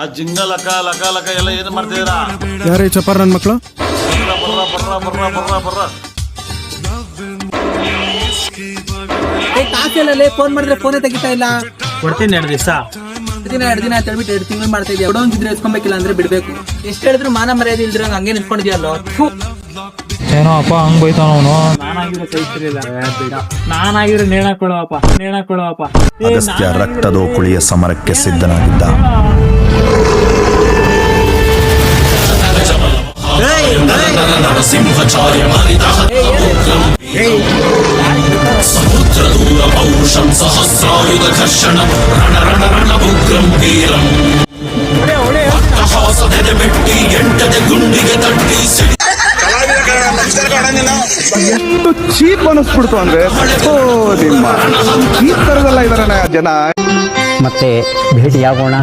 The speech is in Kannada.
ಆ ಜಿಂಗ ಲಕ ಲಕ ಲಕ ಎಲ್ಲ ಏನು ಮಾಡ್ತಿದ್ದೀರಾ? ಯಾರೇ ಚಪಾರ್ ನನ್ನ ಮಕ್ಕಳು? ಬರ್ರ ಕಾಸೆಲ್ಲೇ ಫೋನ್ ಮಾಡಿದ್ರೆ ಫೋನೇ ತೆಗಿತಾ ಇಲ್ಲ. ಕೊಡ್ತೀನಿ 2 ದಿವಸ. ಎರಡು ದಿನ ಅಂತ ಹೇಳ್ಬಿಟ್ಟು 2 ತಿಂಗಳು ಮಾಡ್ತಾ ಇದೆಯಾ. ಕೊಡೋಂಗಿದ್ರೆ ಎಸ್ಕೊಬೇಕಿಲ್ಲ ಅಂದ್ರೆ ಬಿಡ್ಬೇಕು. ಎಷ್ಟು ಹೇಳಿದ್ರು ಮಾನ ಮರ್ಯಾದೆ ಇಲ್ದಿರ ಹಂಗೆ ನಿಂತ್ಕೊಂಡಿದ್ಯಲ್ಲೋ. ಏನೋ ಅಪ್ಪ ಹಂಗ್ ಬೈತಾನ ಅವನು. ನಾನಾಗಿರೋ ಕೈತಿರಿಲ್ಲ, ನಾನಾಗಿರೋ ನೇಣ ಕೊಡುವಪ್ಪ. ಅಗಸ್ತ್ಯ ರಕ್ತದೋಕುಳಿಯ ಸಮರಕ್ಕೆ ಸಿದ್ಧನಾಗಿದ್ದ. ಸಮುದ್ರ ದೂರ ಪೌರುಷಂ ಸಹಸ್ರಾಯುಧ ಘರ್ಷಣಂ ರಣ ಉಗ್ರಂ ವೀರಂ ಅಟ್ಟಹಾಸದೆ ಬೆಟ್ಟಿ ಎಂಟದೆ ಗುಂಡಿಗೆ ತಟ್ಟಿ ಎಷ್ಟು ಚೀಪ್ ಅನಿಸ್ಬಿಡ್ತು ಅಂದ್ರೆ ಈ ತರದೆಲ್ಲ ಇದಾರೆ ಜನ. ಮತ್ತೆ ಭೇಟಿಯಾಗೋಣ.